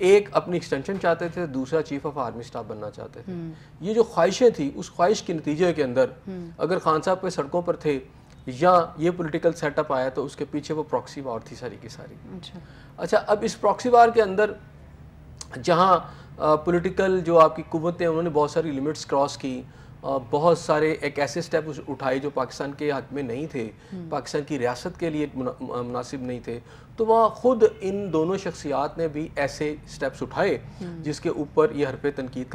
ایک اپنی ایکسٹینشن چاہتے تھے, دوسرا چیف آف آرمی اسٹاف بننا چاہتے تھے. یہ جو خواہشیں تھیں, اس خواہش کے نتیجے کے اندر اگر خان صاحب پہ سڑکوں پر تھے یا یہ پولیٹیکل سیٹ اپ آیا تو اس کے پیچھے وہ پراکسی وار تھی ساری کی ساری. اچھا, اب اس پراکسی وار کے اندر جہاں پولیٹیکل جو آپ کی قوتیں انہوں نے بہت ساری لمٹس کراس کی, بہت سارے ایک ایسے سٹیپ اٹھائے جو پاکستان کے حق میں نہیں تھے, پاکستان کی ریاست کے لیے مناسب نہیں تھے, تو وہاں خود ان دونوں شخصیات نے بھی ایسے سٹیپس اٹھائے جس کے اوپر یہ حرف تنقید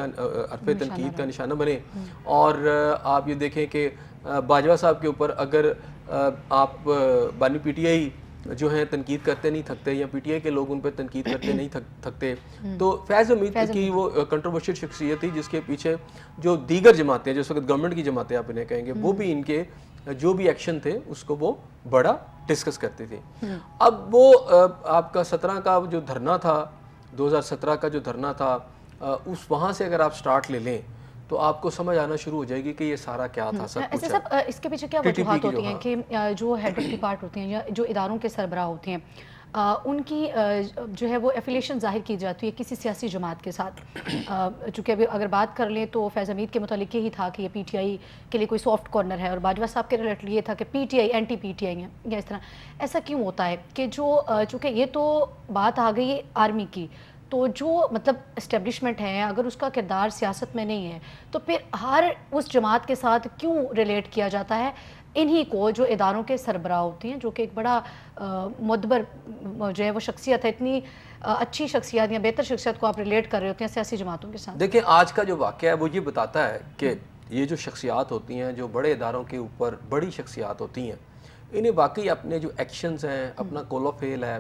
کا نشانہ بنے. اور آپ یہ دیکھیں کہ باجوہ صاحب کے اوپر اگر آپ بانی پی ٹی آئی جو ہیں تنقید کرتے نہیں تھکتے, یا پی ٹی آئی کے لوگ ان پہ تنقید کرتے نہیں تھکتے, تو فیض حمید کی وہ کنٹروورشل شخصیت تھی جس کے پیچھے جو دیگر جماعتیں جو اس وقت گورنمنٹ کی جماعتیں آپ انہیں کہیں گے, وہ بھی ان کے جو بھی ایکشن تھے اس کو وہ بڑا ڈسکس کرتی تھی. اب وہ آپ کا 17 کا جو دھرنا تھا, 2017 کا جو دھرنا تھا, اس وہاں سے اگر آپ سٹارٹ لے لیں تو آپ کو سمجھ آنا شروع ہو جائے گی کہ یہ سارا کیا تھا. سب کچھ سب اس کے پیچھے کیا وجوہات ہوتی ہیں کہ جو ہیڈ آف ڈپارٹ ہوتے ہیں یا جو اداروں کے سربراہ ہوتے ہیں, ان کی جو ہے وہ ایفیلیشن ظاہر کی جاتی ہے کسی سیاسی جماعت کے ساتھ. چونکہ ابھی اگر بات کر لیں تو فیض حمید کے متعلق یہی تھا کہ یہ پی ٹی آئی کے لیے کوئی سافٹ کارنر ہے, اور باجوہ صاحب کے ریلیٹڈ یہ تھا کہ P T I anti P T I ہیں یا اس طرح. ایسا کیوں ہوتا ہے کہ جو چونکہ یہ تو بات آ گئی آرمی کی, تو جو مطلب اسٹیبلشمنٹ ہے اگر اس کا کردار سیاست میں نہیں ہے تو پھر ہر اس جماعت کے ساتھ کیوں ریلیٹ کیا جاتا ہے انہی کو جو اداروں کے سربراہ ہوتی ہیں, جو کہ ایک بڑا معتبر جو ہے وہ شخصیت ہے, اتنی اچھی شخصیت یا بہتر شخصیت کو آپ ریلیٹ کر رہے ہوتے ہیں سیاسی جماعتوں کے ساتھ. دیکھیں آج کا جو واقعہ ہے وہ یہ بتاتا ہے کہ یہ جو شخصیات ہوتی ہیں, جو بڑے اداروں کے اوپر بڑی شخصیات ہوتی ہیں, انہیں واقعی اپنے جو ایکشنز ہیں, اپنا کول آف فیل ہے,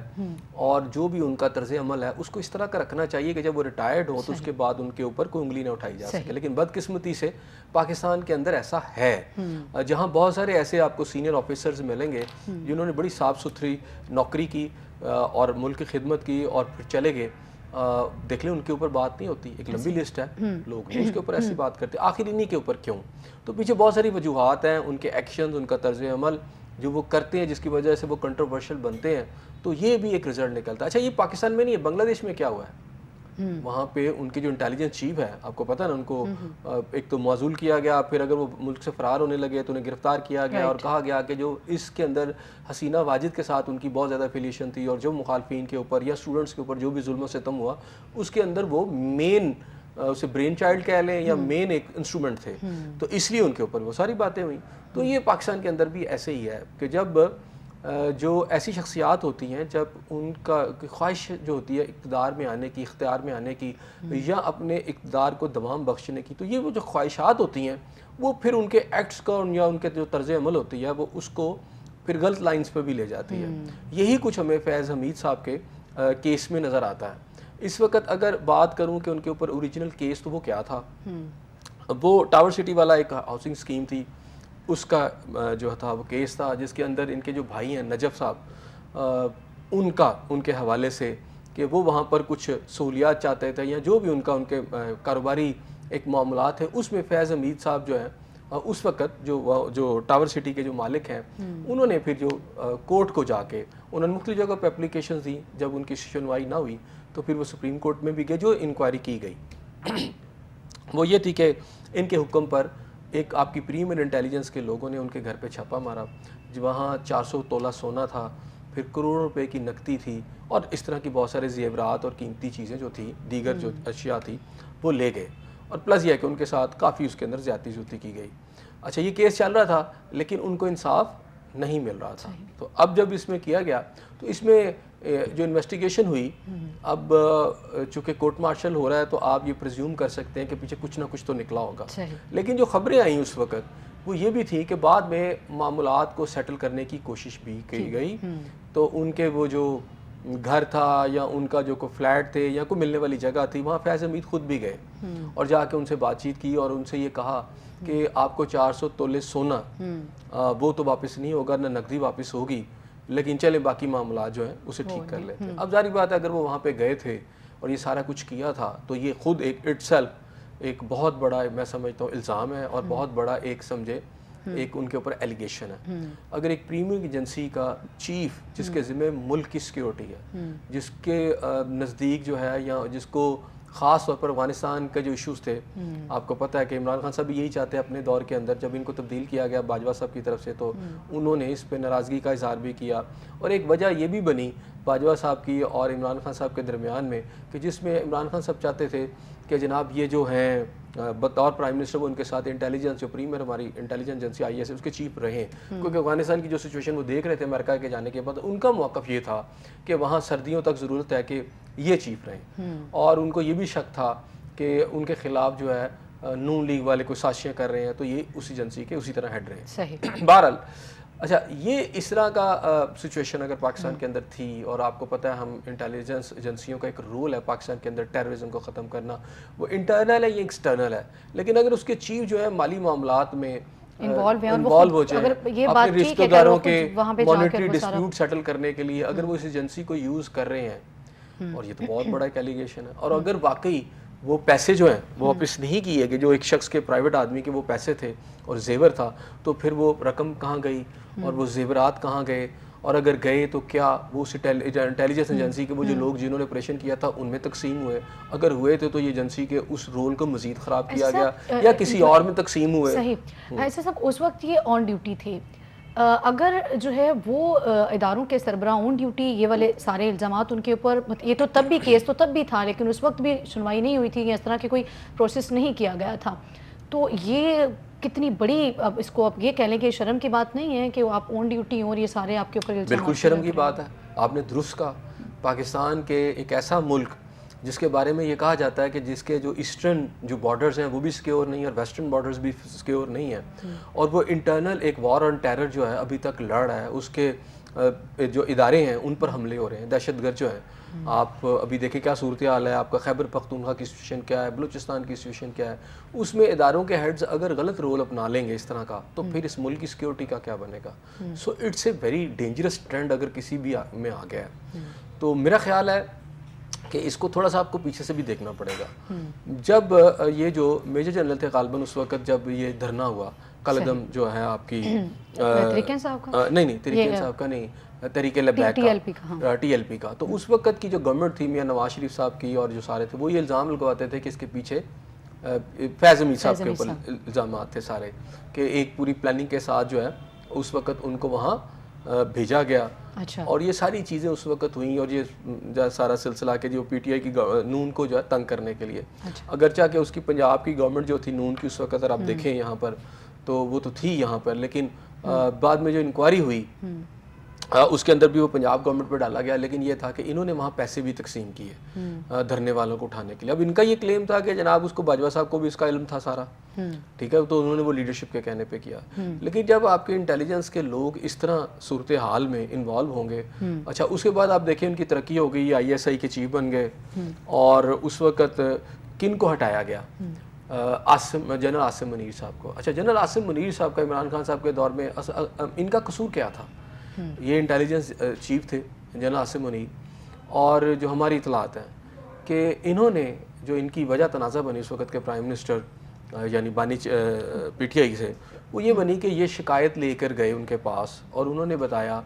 اور جو بھی ان کا طرز عمل ہے اس کو اس طرح کا رکھنا چاہیے کہ جب وہ ریٹائرڈ ہو تو اس کے بعد ان کے اوپر کوئی انگلی نہ اٹھائی جا سکے. لیکن بدقسمتی سے پاکستان کے اندر ایسا ہے, جہاں بہت سارے ایسے آپ کو سینئر آفیسرز ملیں گے جنہوں نے بڑی صاف ستھری نوکری کی اور ملک کی خدمت کی اور پھر چلے گئے. دیکھ لیں ان کے اوپر بات نہیں ہوتی, ایک لمبی لسٹ ہے لوگ اس کے اوپر ایسی بات کرتے, آخر انہی کے اوپر کیوں؟ تو پیچھے بہت ساری وجوہات ہیں, ان کے ایکشنز, ان کا طرز عمل جو وہ کرتے ہیں جس کی وجہ سے وہ کنٹروورشل بنتے ہیں, تو یہ بھی ایک رزلٹ نکلتا ہے. اچھا, یہ پاکستان میں نہیں ہے, بنگلہ دیش میں کیا ہوا ہے, وہاں پہ ان کی جو انٹیلیجنس چیف ہے, آپ کو پتہ نا, ان کو ایک تو معزول کیا گیا, پھر اگر وہ ملک سے فرار ہونے لگے تو انہیں گرفتار کیا گیا, اور کہا گیا کہ جو اس کے اندر حسینہ واجد کے ساتھ ان کی بہت زیادہ افیلیشن تھی, اور جو مخالفین کے اوپر یا اسٹوڈنٹس کے اوپر جو بھی ظلم و ستم ہوا, اس کے اندر وہ مین اسے برین چائلڈ کہہ لیں یا مین ایک انسٹرومنٹ تھے, تو اس لیے ان کے اوپر وہ ساری باتیں ہوئیں. تو یہ پاکستان کے اندر بھی ایسے ہی ہے کہ جب جو ایسی شخصیات ہوتی ہیں, جب ان کا خواہش جو ہوتی ہے اقتدار میں آنے کی, اختیار میں آنے کی, یا اپنے اقتدار کو دوام بخشنے کی, تو یہ وہ جو خواہشات ہوتی ہیں وہ پھر ان کے ایکٹس کا یا ان کے جو طرز عمل ہوتی ہے وہ اس کو پھر غلط لائنز پہ بھی لے جاتی ہے. یہی کچھ ہمیں فیض حمید صاحب کے کیس میں نظر آتا ہے. اس وقت اگر بات کروں کہ ان کے اوپر اوریجنل کیس تو وہ کیا تھا, وہ ٹاور سٹی والا ایک ہاؤسنگ اسکیم تھی, اس کا جو تھا وہ کیس تھا, جس کے اندر ان کے جو بھائی ہیں نجف صاحب, ان کے حوالے سے کہ وہ وہاں پر کچھ سہولیات چاہتے تھے, یا جو بھی ان کے کاروباری ایک معاملات ہیں, اس میں فیض حمید صاحب جو ہیں اس وقت جو ٹاور سٹی کے جو مالک ہیں, انہوں نے پھر جو کورٹ کو جا کے انہوں نے مختلف جگہ پہ اپلیکیشنز دی. جب ان کی سنوائی نہ ہوئی تو پھر وہ سپریم کورٹ میں بھی گئے. جو انکوائری کی گئی وہ یہ تھی کہ ان کے حکم پر ایک آپ کی پریمیر انٹیلیجنس کے لوگوں نے ان کے گھر پہ چھاپا مارا, وہاں 400 تولہ سونا تھا, پھر کروڑوں روپے کی نقدی تھی, اور اس طرح کی بہت سارے زیورات اور قیمتی چیزیں جو تھی, دیگر جو اشیاء تھی وہ لے گئے, اور پلس یہ کہ ان کے ساتھ کافی اس کے اندر زیادتی زیادتی کی گئی. اچھا, یہ کیس چل رہا تھا لیکن ان کو انصاف نہیں مل رہا تھا. تو اب جب اس میں کیا گیا تو اس میں جو انویسٹیگیشن ہوئی, اب چونکہ کورٹ مارشل ہو رہا ہے تو آپ یہ پریزیوم کر سکتے ہیں کہ پیچھے کچھ نہ کچھ تو نکلا ہوگا. لیکن جو خبریں آئیں اس وقت وہ یہ بھی تھی کہ بعد میں معاملات کو سیٹل کرنے کی کوشش بھی کی گئی, تو ان کے وہ جو گھر تھا یا ان کا جو کوئی فلیٹ تھے یا کوئی ملنے والی جگہ تھی, وہاں فیض حمید خود بھی گئے اور جا کے ان سے بات چیت کی, اور ان سے یہ کہا کہ آپ کو 400 تولے سونا وہ تو واپس نہیں ہوگا, نہ نقدی واپس ہوگی, لیکن چلیں باقی معاملات جو ہیں اسے ٹھیک کر لیتے ہیں. اب ظاہر بات ہے اگر وہ وہاں پہ گئے تھے اور یہ سارا کچھ کیا تھا تو یہ خود ایک اٹ سیلف ایک بہت بڑا میں سمجھتا ہوں الزام ہے, اور بہت بڑا ایک سمجھے ایک ان کے اوپر ایلیگیشن ہے. اگر ایک پریمیئر ایجنسی کا چیف جس کے ذمہ ملک کی سیکیورٹی ہے, جس کے نزدیک جو ہے یا جس کو خاص طور پر افغانستان کا جو ایشوز تھے, آپ کو پتہ ہے کہ عمران خان صاحب یہی چاہتے ہیں اپنے دور کے اندر, جب ان کو تبدیل کیا گیا باجوہ صاحب کی طرف سے تو انہوں نے اس پہ ناراضگی کا اظہار بھی کیا, اور ایک وجہ یہ بھی بنی باجوہ صاحب کی اور عمران خان صاحب کے درمیان میں کہ جس میں عمران خان صاحب چاہتے تھے کہ جناب یہ جو ہیں بطور پرائم منسٹر وہ ان کے ساتھ انٹیلیجنس جو پریمیئر ہماری انٹیلیجنس ایجنسی آئی ایس اس کے چیف رہیں, کیونکہ افغانستان کی جو سچویشن وہ دیکھ رہے تھے امریکہ کے جانے کے بعد, ان کا موقف یہ تھا کہ وہاں سردیوں تک ضرورت ہے کہ یہ چیف رہیں, اور ان کو یہ بھی شک تھا کہ ان کے خلاف جو ہے نون لیگ والے کوئی سازشیں کر رہے ہیں تو یہ اس ایجنسی کے اسی طرح ہیڈ رہے. بہرحال اچھا یہ اس طرح کا سچویشن اگر پاکستان کے اندر تھی, اور آپ کو پتہ ہے ہم انٹیلیجنس ایجنسیوں کا ایک رول ہے پاکستان کے اندر ٹیررزم کو ختم کرنا, وہ انٹرنل ہے یا ایکسٹرنل ہے, لیکن اگر اس کے چیف جو ہے مالی معاملات میں انوالو ہو جائے اپنے رشتہ داروں کے مانیٹری ڈسپیوٹ سیٹل کرنے کے لیے, اگر وہ اس ایجنسی کو یوز کر رہے ہیں, اور یہ تو بہت بڑا ایک ایلیگیشن ہے, اور اگر واقعی وہ پیسے جو ہیں وہ واپس نہیں کیے کہ جو ایک شخص کے پرائیویٹ آدمی کے وہ پیسے تھے اور زیور تھا, تو پھر وہ رقم کہاں گئی اور وہ زیورات کہاں گئے, اور اگر گئے تو کیا وہ اس انٹیلیجنس ایجنسی کے وہ جو لوگ جنہوں نے آپریشن کیا تھا ان میں تقسیم ہوئے, اگر ہوئے تھے تو یہ ایجنسی کے اس رول کو مزید خراب کیا گیا یا کسی اور میں تقسیم ہوئے. صحیح. ایسا سب اس وقت یہ آن ڈیوٹی تھے, اگر جو ہے وہ اداروں کے سربراہ آن ڈیوٹی, یہ والے سارے الزامات ان کے اوپر, یہ تو تب بھی کیس تو تب بھی تھا لیکن اس وقت بھی سنوائی نہیں ہوئی تھی, یا اس طرح کی کوئی پروسیس نہیں کیا گیا تھا, تو یہ کتنی بڑی, اب اس کو آپ یہ کہہ لیں کہ شرم کی بات نہیں ہے کہ آپ آن ڈیوٹی ہوں اور یہ سارے آپ کے اوپر الزامات. بالکل شرم کی بات ہے, آپ نے درست کہا. پاکستان کے ایک ایسا ملک جس کے بارے میں یہ کہا جاتا ہے کہ جس کے جو ایسٹرن جو بارڈرز ہیں وہ بھی سیکیور نہیں اور ویسٹرن بارڈرز بھی سیکیور نہیں ہیں, اور وہ انٹرنل ایک وار آن ٹیرر جو ہے ابھی تک لڑ رہا ہے, اس کے جو ادارے ہیں ان پر حملے ہو رہے ہیں, دہشت گرد جو ہیں. آپ ابھی دیکھیں کیا صورتحال ہے, آپ کا خیبر پختونخوا کی سچویشن کیا ہے, بلوچستان کی سچویشن کیا ہے, اس میں اداروں کے ہیڈز اگر غلط رول اپنا لیں گے اس طرح کا تو پھر اس ملک کی سیکیورٹی کا کیا بنے گا. So it's a very dangerous trend اگر کسی بھی میں آ گیا ہے. تو میرا خیال ہے کہ اس کو تھوڑا سا آپ کو پیچھے سے بھی دیکھنا پڑے گا. جب یہ جو میجر جنرل تھے غالباً اس وقت جب یہ دھرنا ہوا, قلعدم جو ہے آپ کی تحریک صاحب کا نہیں تحریک صاحب کا نہیں, تحریک لبیک کا, ٹی ایل پی کا, تو اس وقت کی جو گورنمنٹ تھی میاں نواز شریف صاحب کی اور جو سارے تھے وہ یہ الزام لگواتے تھے کہ اس کے پیچھے فیض حمید صاحب کے اوپر الزامات تھے سارے, کہ ایک پوری پلاننگ کے ساتھ جو ہے اس وقت ان کو وہاں بھیجا گیا. اور یہ ساری چیزیں اس وقت ہوئیں, اور یہ سارا سلسلہ کہ جو پی ٹی آئی کی نون کو جو ہے تنگ کرنے کے لیے, اگرچہ کہ اس کی پنجاب کی گورنمنٹ جو تھی نون کی اس وقت اگر آپ دیکھیں یہاں پر تو وہ تو تھی یہاں پر, لیکن بعد میں جو انکوائری ہوئی اس کے اندر بھی وہ پنجاب گورنمنٹ پہ ڈالا گیا, لیکن یہ تھا کہ انہوں نے وہاں پیسے بھی تقسیم کیے دھرنے والوں کو اٹھانے کے لیے. اب ان کا یہ کلیم تھا کہ جناب اس کو باجوہ صاحب کو بھی اس کا علم تھا سارا, ٹھیک ہے, تو انہوں نے وہ لیڈرشپ کے کہنے پہ کیا. لیکن جب آپ کے انٹیلیجنس کے لوگ اس طرح صورتحال میں انوالو ہوں گے, اچھا اس کے بعد آپ دیکھیں ان کی ترقی ہو گئی, آئی ایس آئی کے چیف بن گئے, اور اس وقت کن کو ہٹایا گیا, جنرل عاصم منیر صاحب کو. اچھا جنرل عاصم منیر صاحب کا عمران خان صاحب کے دور میں ان کا قصور کیا تھا؟ یہ انٹیلیجنس چیف تھے جنرل عاصم منیر, اور جو ہماری اطلاعات ہیں کہ انہوں نے جو ان کی وجہ تنازع بنی اس وقت کے پرائم منسٹر یعنی بانی پی ٹی آئی سے, وہ یہ بنی کہ یہ شکایت لے کر گئے ان کے پاس, اور انہوں نے بتایا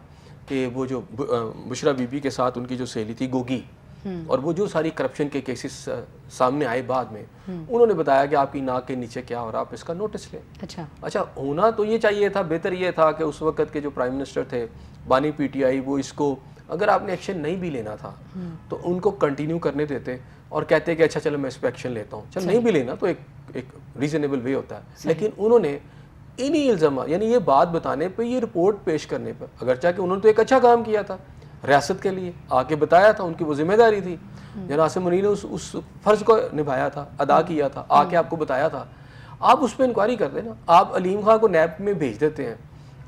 کہ وہ جو بشرا بی بی کے ساتھ ان کی جو سہیلی تھی گوگی, اور وہ جو ساری کرپشن کے کیسز سامنے آئے بعد میں, انہوں نے بتایا کہ آپ کی ناک کے نیچے کیا ہو رہا, آپ اس کا نوٹس لیں. اچھا ہونا تو یہ چاہیے تھا, بہتر یہ تھا کہ اس وقت کے جو پرائم منسٹر تھے بانی پی ٹی آئی, وہ اس کو اگر آپ نے ایکشن نہیں بھی لینا تھا تو ان کو کنٹینیو کرنے دیتے اور کہتے کہ اچھا چلو میں اس پہ ایکشن لیتا ہوں, چل نہیں بھی لینا تو ایک ریزنیبل وے ہوتا ہے. لیکن انہوں نے انہی الزامات یعنی یہ بات بتانے پہ, یہ رپورٹ پیش کرنے پہ, اگرچہ کہ انہوں نے تو ایک اچھا کام کیا تھا ریاست کے لیے, آ کے بتایا تھا, ان کی وہ ذمہ داری تھی, جناب عاصم منیر نے اس فرض کو نبھایا تھا, ادا کیا تھا, آ کے آپ کو بتایا تھا. آپ اس پہ انکوائری کر دیں نا. آپ علیم خان کو نیب میں بھیج دیتے ہیں,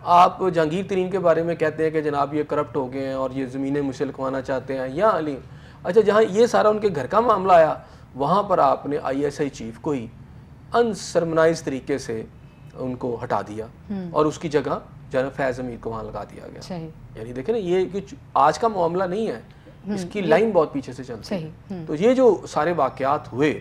آپ جہانگیر ترین کے بارے میں کہتے ہیں کہ جناب یہ کرپٹ ہو گئے ہیں اور یہ زمینیں مجھ سے لکھوانا چاہتے ہیں, یا علیم, اچھا جہاں یہ سارا ان کے گھر کا معاملہ آیا وہاں پر آپ نے آئی ایس آئی چیف کو ہی انسرمنائز طریقے سے ان کو ہٹا دیا, اور اس کی جگہ جناب فیض حمید کو وہاں لگا دیا گیا. یعنی دیکھیں نا, یہ آج کا معاملہ نہیں ہے, اس کی لائن بہت پیچھے سے چلتی ہے. تو یہ جو سارے واقعات ہوئے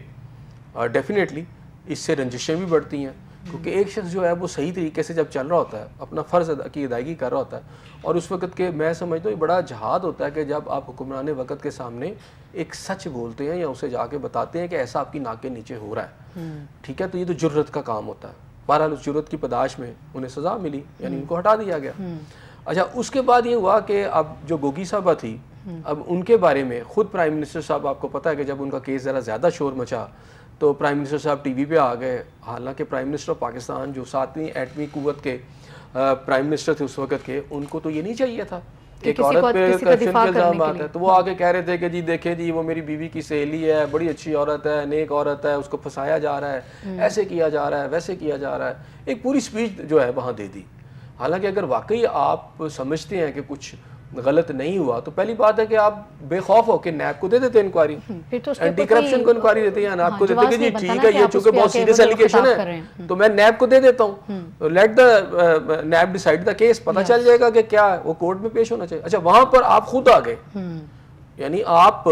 ڈیفینیٹلی اس سے رنجشیں بھی بڑھتی ہیں, کیونکہ ایک شخص جو ہے وہ صحیح طریقے سے جب چل رہا ہوتا ہے, اپنا فرض کی ادائیگی کر رہا ہوتا ہے, اور اس وقت کے میں سمجھتا ہوں یہ بڑا جہاد ہوتا ہے کہ جب آپ حکمران وقت کے سامنے ایک سچ بولتے ہیں یا اسے جا کے بتاتے ہیں کہ ایسا آپ کی ناک کے نیچے ہو رہا ہے, ٹھیک ہے, تو یہ تو جرت کا کام ہوتا ہے. بہرحال اس جرت کی پاداش میں انہیں سزا ملی, یعنی ان کو ہٹا دیا گیا. اچھا, اس کے بعد یہ ہوا کہ اب جو گوگی صاحبہ تھی, اب ان کے بارے میں خود پرائم منسٹر صاحب, آپ کو پتہ ہے کہ جب ان کا کیس ذرا زیادہ شور مچا تو پرائم منسٹر صاحب ٹی وی پہ آ گئے. حالانکہ پرائم منسٹر پاکستان جو 7ویں ایٹمی قوت کے پرائم منسٹر تھے اس وقت کے, ان کو تو یہ نہیں چاہیے تھا ایک عورت پہ کرپشن کے الزامات ہے, تو وہ آگے کہہ رہے تھے کہ جی دیکھیں جی وہ میری بیوی کی سہیلی ہے, بڑی اچھی عورت ہے, نیک عورت ہے, اس کو پھنسایا جا رہا ہے, ایسے کیا جا رہا ہے, ویسے کیا جا رہا ہے. ایک پوری سپیچ جو ہے وہاں دے دی. حالانکہ اگر واقعی آپ سمجھتے ہیں کہ کچھ غلط نہیں ہوا تو پہلی بات ہے کہ آپ بے خوف ہو کے نیب کو دے دیتے انکوائری, اینٹی کرپشن کو انکوائری دیتے ہیں, نیب کو دیتے کہ جی ٹھیک ہے یہ چونکہ بہت سیریس ایلیگیشن ہے تو میں نیب کو دے دیتا ہوں, let the NAB decide the case, پتہ چل جائے گا کہ کیا وہ کورٹ میں پیش ہونا چاہیے. اچھا, وہاں پر آپ خود آ گئے, یعنی آپ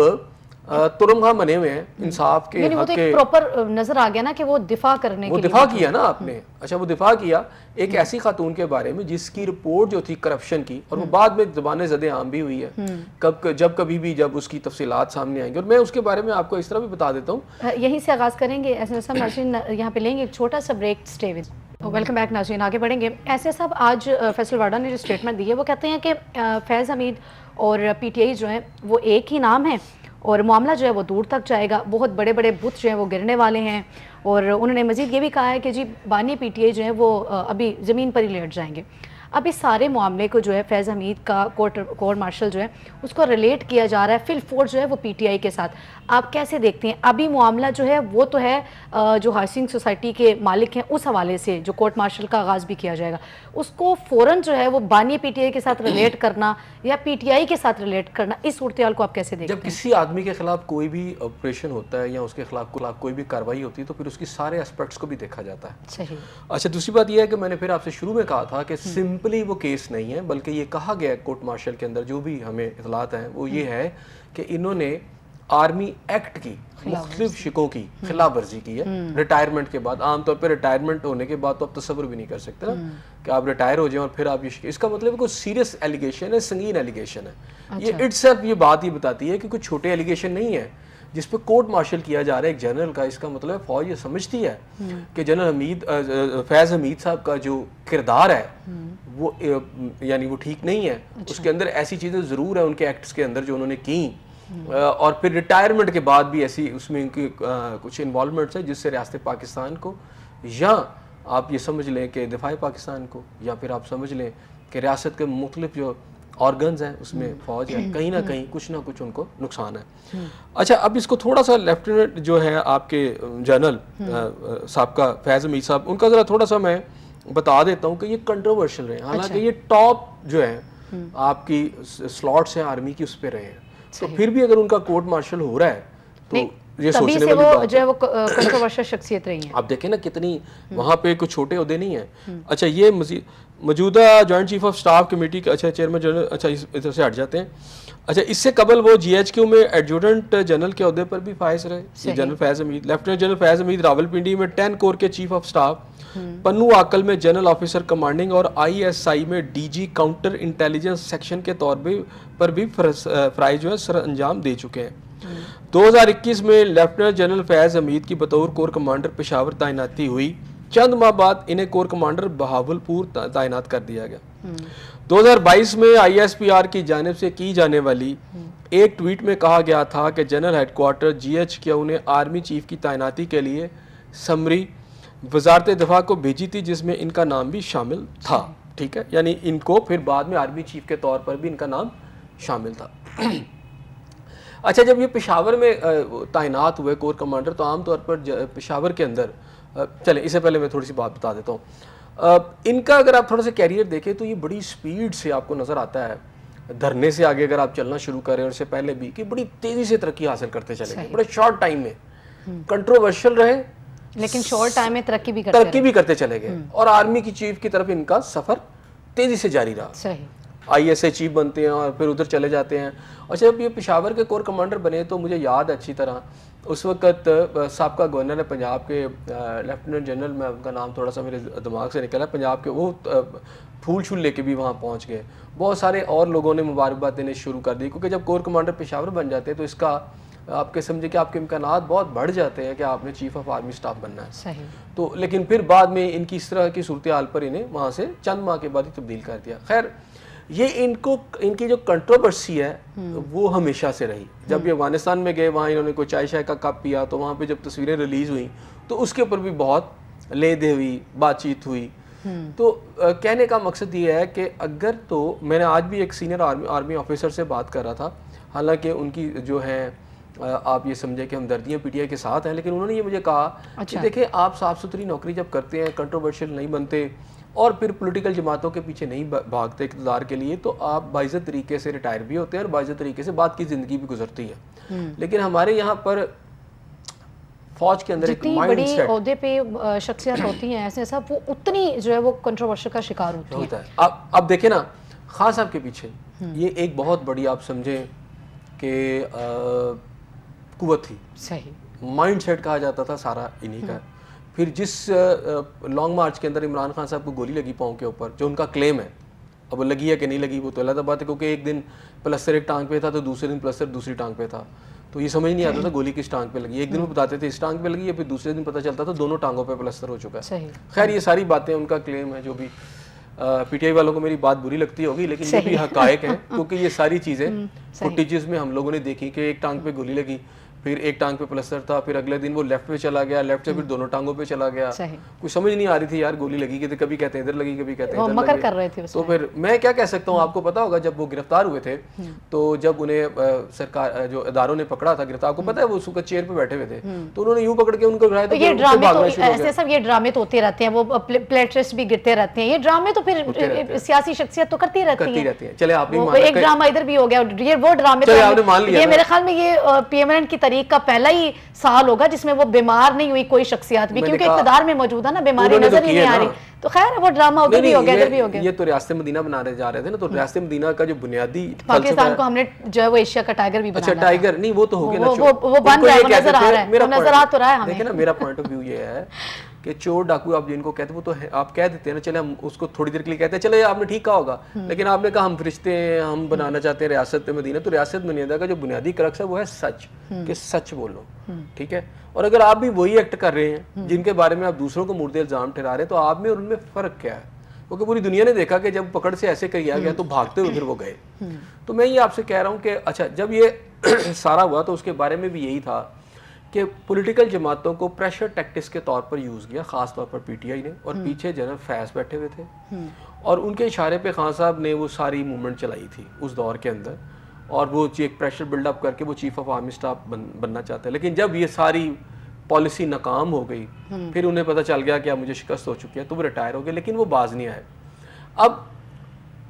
ترم خواہ بنے ہوئے ہیں انصاف کے حق کے, پراپر نظر آ گیا نا کہ وہ دفاع کرنے کے وہ دفاع کیا نا آپ نے. اچھا, وہ دفاع کیا ایک ایسی خاتون کے بارے میں جس کی رپورٹ جو تھی کرپشن کی, اور وہ بعد میں زبان زد عام بھی ہوئی ہے, جب کبھی بھی جب اس کی تفصیلات سامنے آئیں گے, اور میں اس کے بارے میں آپ کو اس طرح بھی بتا دیتا ہوں. یہیں سے آغاز کریں گے ایسے صاحب. ناظرین یہاں پہ لیں گے ایک چھوٹا سا break, stay with. Welcome back ناظرین, آگے بڑھیں گے. ایسے صاحب آج فیصل واڈا نے جو اسٹیٹمنٹ دی ہے وہ کہتے ہیں کہ فیض حمید اور پی ٹی آئی جو ہیں وہ ایک ہی نام ہے اور معاملہ جو ہے وہ دور تک جائے گا, بہت بڑے بڑے بت جو ہیں وہ گرنے والے ہیں. اور انہوں نے مزید یہ بھی کہا ہے کہ جی بانی پی ٹی آئی جو ہیں وہ ابھی زمین پر ہی لیٹ جائیں گے. اب اس سارے معاملے کو جو ہے فیض حمید کا کورٹ مارشل جو ہے اس کو ریلیٹ کیا جا رہا ہے فل فورس جو ہے وہ پی ٹی آئی کے ساتھ. آپ کیسے دیکھتے ہیں ابھی معاملہ جو ہے وہ تو ہے جو ہاؤسنگ سوسائٹی کے مالک ہیں اس حوالے سے جو کورٹ مارشل کا آغاز بھی کیا جائے گا, اس کو فوراً جو ہے وہ بانی پی ٹی آئی کے ساتھ ریلیٹ کرنا یا پی ٹی آئی کے ساتھ ریلیٹ کرنا, اس صورتحال کو آپ کیسے دیکھتے ہیں؟ جب کسی آدمی کے خلاف کوئی بھی آپریشن ہوتا ہے یا اس کے خلاف کوئی بھی کارروائی ہوتی ہے تو پھر اس کی سارے اسپیکٹس کو بھی دیکھا جاتا ہے. صحیح. اچھا, دوسری بات یہ ہے کہ میں نے پھر آپ سے شروع میں کہا تھا کہ سمپلی وہ کیس نہیں ہے, بلکہ یہ کہا گیا ہے کورٹ مارشل کے اندر جو بھی ہمیں اطلاعات ہیں وہ یہ ہے کہ انہوں نے آرمی ایکٹ کی مختلف شکوں کی خلاف ورزی کی ہے ریٹائرمنٹ کے بعد. عام طور پہ ریٹائرمنٹ ہونے کے بعد تو آپ تصور بھی نہیں کر سکتے نا کہ آپ ریٹائر ہو جائیں اور پھر آپ یہ, اس کا مطلب کوئی سیریس ایلیگیشن ہے, سنگین ایلیگیشن ہے. یہ اٹ سیلف یہ بات ہی بتاتی ہے کہ کوئی چھوٹے ایلیگیشن نہیں ہے جس پہ کورٹ مارشل کیا جا رہا ہے ایک جنرل کا. اس کا مطلب فوج یہ سمجھتی ہے کہ جنرل فیض حمید صاحب کا جو کردار ہے وہ یعنی وہ ٹھیک نہیں ہے. اس کے اندر ایسی چیزیں ضرور ہیں ان کے ایکٹس کے اندر جو انہوں نے کی, اور پھر ریٹائرمنٹ کے بعد بھی ایسی اس میں ان کی کچھ انوالومنٹس ہیں جس سے ریاست پاکستان کو, یا آپ یہ سمجھ لیں کہ دفاع پاکستان کو, یا پھر آپ سمجھ لیں کہ ریاست کے مختلف جو آرگنز ہیں اس میں فوج ہے, کہیں نہ کہیں کچھ نہ کچھ ان کو نقصان ہے. اچھا, اب اس کو تھوڑا سا لیفٹیننٹ جو ہے آپ کے جنرل صاحب کا فیض حمید صاحب, ان کا ذرا تھوڑا سا میں بتا دیتا ہوں کہ یہ کنٹروورشل رہے ہیں. حالانکہ یہ ٹاپ جو ہے آپ کی سلاٹس ہیں آرمی کی اس پہ رہے ہیں, تو پھر بھی اگر ان کا کورٹ مارشل ہو رہا ہے تو یہ سوچنے والی بات ہے. وہ کنٹروورشل شخصیت رہی ہیں. آپ دیکھیں نا کتنی وہاں پہ کچھ چھوٹے عہدے نہیں ہیں. اچھا, یہ موجودہ joint chief of staff committee کا چیئرمین جنرل, اچھا ادھر سے ہٹ جاتے ہیں. اچھا, اس سے قبل وہ جی ایچ کیو میں ایڈجوٹنٹ جنرل کے عہدے پر بھی فائز رہے. جنرل فیض حمید, لیفٹیننٹ جنرل فیض حمید راولپنڈی میں 10 کور کے چیف آف سٹاف, پنو آکل میں جنرل آفیسر کمانڈنگ اور آئی ایس آئی میں D G counter intelligence section کے طور پر بھی فرائض جو ہے سر انجام دے چکے ہیں. 2021 میں لیفٹیننٹ جنرل فیض حمید کی بطور کور کمانڈر پشاور تعیناتی ہوئی. چند ماہ بعد انہیں کور کمانڈر بہاولپور تعینات کر دیا گیا. 2022 میں آئی ایس پی آر کی جانب سے کی جانے والی ایک ٹویٹ میں کہا گیا تھا کہ general headquarters G H Q نے آرمی چیف کی تعیناتی کے لیے سمری وزارت دفاع کو بھیجی تھی جس میں ان کا نام بھی شامل تھا. ٹھیک ہے, یعنی ان کو پھر بعد میں آرمی چیف کے طور پر بھی ان کا نام شامل تھا. اچھا, جب یہ پشاور میں تعینات ہوئے کور کمانڈر تو عام طور پر پشاور کے اندر, چلیں اس سے پہلے میں تھوڑی سی بات بتا دیتا ہوں, ان کا اگر آپ تھوڑا سا کیریئر دیکھیں تو یہ بڑی سپیڈ سے آپ کو نظر آتا ہے. دھرنے سے آگے اگر آپ چلنا شروع کریں اور اس سے پہلے بھی کہ بڑی تیزی سے ترقی حاصل کرتے چلے گئے, بڑے شارٹ ٹائم میں. کنٹروورشل رہے لیکن شارٹ ٹائم میں ترقی بھی کرتے چلے گئے, اور آرمی کی چیف کی طرف ان کا سفر تیزی سے جاری رہا. صحیح. ISI چیف بنتے ہیں اور پھر ادھر چلے جاتے ہیں. اور جب یہ پشاور کے کور کمانڈر بنے تو مجھے یاد ہے اچھی طرح اس وقت سابقہ گورنر ہے پنجاب کے لیفٹیننٹ جنرل, میں ان کا نام تھوڑا سا میرے دماغ سے نکلا, پنجاب کے, وہ پھول چھول لے کے بھی وہاں پہنچ گئے. بہت سارے اور لوگوں نے مبارکباد دینے شروع کر دی, کیونکہ جب کور کمانڈر پشاور بن جاتے ہیں تو اس کا آپ کے سمجھے کہ آپ کے امکانات بہت بڑھ جاتے ہیں کہ آپ نے چیف آف آرمی اسٹاف بننا ہے. صحیح. تو لیکن پھر بعد میں ان کی اس طرح کی صورتحال پر انہیں وہاں سے چند ماہ کے بعد ہی تبدیل کر دیا. خیر یہ ان کی جو کنٹروورسی ہے وہ ہمیشہ سے رہی. جب یہ افغانستان میں گئے وہاں انہوں نے کوئی چائے شائے کا کپ پیا تو وہاں پہ جب تصویریں ریلیز ہوئیں تو اس کے اوپر بھی بہت لے دے ہوئی بات چیت ہوئی. تو کہنے کا مقصد یہ ہے کہ اگر تو میں نے آج بھی ایک سینئر آرمی آفیسر سے بات کر رہا تھا, حالانکہ ان کی جو ہے آپ یہ سمجھیں کہ ہمدردیاں PTI کے ساتھ ہیں, لیکن انہوں نے یہ مجھے کہا کہ دیکھیں آپ صاف ستھری نوکری جب کرتے ہیں, کنٹروورشل نہیں بنتے اور پھر پولیٹیکل جماعتوں کے پیچھے نہیں بھاگتے اقتدار کے لیے, تو آپ باعزت طریقے سے ریٹائر بھی ہوتے ہیں اور باعزت طریقے سے بعد کی زندگی بھی گزرتی ہے. لیکن ہمارے یہاں پر فوج کے اندر ایک مائنڈ سیٹ, بڑی عہدے پہ شخصیت ہوتی ہیں ایسے صاحب, وہ اتنی جو ہے وہ کنٹروورشل کا شکار ہوتی ہے. اب دیکھیں نا خان صاحب کے پیچھے یہ ایک بہت بڑی آپ سمجھیں کہ قوت تھی. صحیح. مائنڈ سیٹ کہا جاتا تھا سارا انہی کا. پھر جس لانگ مارچ کے اندر عمران خان صاحب کو گولی لگی پاؤں کے اوپر, جو ان کا کلیم ہے, اب وہ لگی ہے کہ نہیں لگی وہ تو علیحدہ بات ہے, کیونکہ ایک دن پلسٹر ایک ٹانگ پہ تھا تو دوسرے دن پلسٹر دوسری ٹانگ پہ تھا, تو یہ سمجھ نہیں آتا تھا گولی کس ٹانگ پہ لگی. ایک دن وہ بتاتے تھے اس ٹانگ پہ لگی ہے, پھر دوسرے دن پتہ چلتا تھا دونوں ٹانگوں پہ پلسٹر ہو چکا ہے. خیر یہ ساری باتیں ان کا کلیم ہے, جو بھی PTI والوں کو میری بات بری لگتی ہوگی لیکن یہ بھی حقائق ہیں, کیونکہ یہ ساری چیزیں فوٹیجز میں ہم لوگوں نے دیکھی کہ ایک ٹانگ پہ گولی لگی, پھر ایک ٹانگ پہ پلسٹر تھا, پھر اگلے دن وہ لیفٹ پہ چلا گیا, لیفٹ سے پھر دونوں ٹانگوں پہ چلا گیا. کچھ سمجھ نہیں آ رہی تھی یار گولی لگی کہ کبھی کہتے ہیں ادھر لگی کبھی کہتے ہیں ادھر لگی. تو پھر میں کیا کہہ سکتا ہوں, آپ کو پتا ہوگا جب وہ گرفتار ہوئے تھے تو جب انہیں سرکار جو اداروں نے پکڑا تھا گرفتار, کو پتا ہے وہ اس وقت چیئر پہ بیٹھے ہوئے تھے تو انہوں نے یوں پکڑ کے ان کو اٹھایا. تو یہ ڈرامے تو ایسے سب یہ ڈرامے تو ہوتے رہتے ہیں, وہ پلیٹسٹ بھی گرتے رہتے ہیں, یہ ڈرامے تو پھر سیاسی شخصیت تو کرتی رہتی ہے. چلے آپ نے ایک ڈرامہ ادھر بھی ہو گیا, یہ وہ ڈرامے, یہ میرے خیال میں یہ PMLN کی تاریخ کا پہلا ہی سال ہوگا جس میں وہ بیمار نہیں ہوئی کوئی شخصیات بھی, کیونکہ اقتدار میں موجود ہے نا, بیماری نظر ہی نہیں آ رہی. تو خیر وہ ڈرامہ ادھر بھی ہو گیا, ادھر بھی ہو گیا. یہ تو ریاست مدینہ بنانے جا رہے تھے نا, تو ریاست مدینہ کا جو بنیادی پاکستان کو ہم نے جو ہے وہ ایشیا کا ٹائگر بھی بنانا. اچھا ٹائگر نہیں, وہ تو ہو گیا نا, وہ بن رہا ہے, وہ نظر آ رہا ہے, نظر آ تو رہا ہے ہمیں. دیکھیں نا میرا پوائنٹ آف ویو یہ ہے کہ چور ڈاکو آپ جن کو کہتے ہیں وہ تو آپ کہہ دیتے ہیں نا, چلے ہم اس کو تھوڑی دیر کے لیے کہتے ہیں چلے آپ نے ٹھیک کہا ہوگا, لیکن آپ نے کہا ہم فرشتے ہیں, ہم بنانا چاہتے ہیں ریاست مدینہ. تو ریاست مدینہ کا جو بنیادی کرکس ہے وہ ہے سچ, کہ سچ بولو, ٹھیک ہے. اور اگر آپ بھی وہی ایکٹ کر رہے ہیں جن کے بارے میں آپ دوسروں کو مورد الزام ٹھہرا رہے ہیں, تو آپ میں اور ان میں فرق کیا ہے؟ کیونکہ پوری دنیا نے دیکھا کہ جب پکڑ سے ایسے کیا گیا تو بھاگتے ہوئے پھر وہ گئے. تو میں یہ آپ سے کہہ رہا ہوں کہ اچھا جب یہ سارا ہوا تو اس کے بارے میں بھی یہی تھا کہ پولیٹیکل جماعتوں کو پریشر ٹیکٹکس کے طور پر یوز کیا, خاص طور پر PTI نے, اور پیچھے جنرل فیض بیٹھے ہوئے تھے, اور ان کے اشارے پہ خان صاحب نے وہ ساری موومنٹ چلائی تھی اس دور کے اندر, اور وہ ایک پریشر بلڈ اپ کر کے وہ چیف آف آرمی اسٹاف بننا چاہتے ہیں. لیکن جب یہ ساری پالیسی ناکام ہو گئی, پھر انہیں پتہ چل گیا کہ اب مجھے شکست ہو چکی ہے, تو وہ ریٹائر ہو گئے, لیکن وہ باز نہیں آئے. اب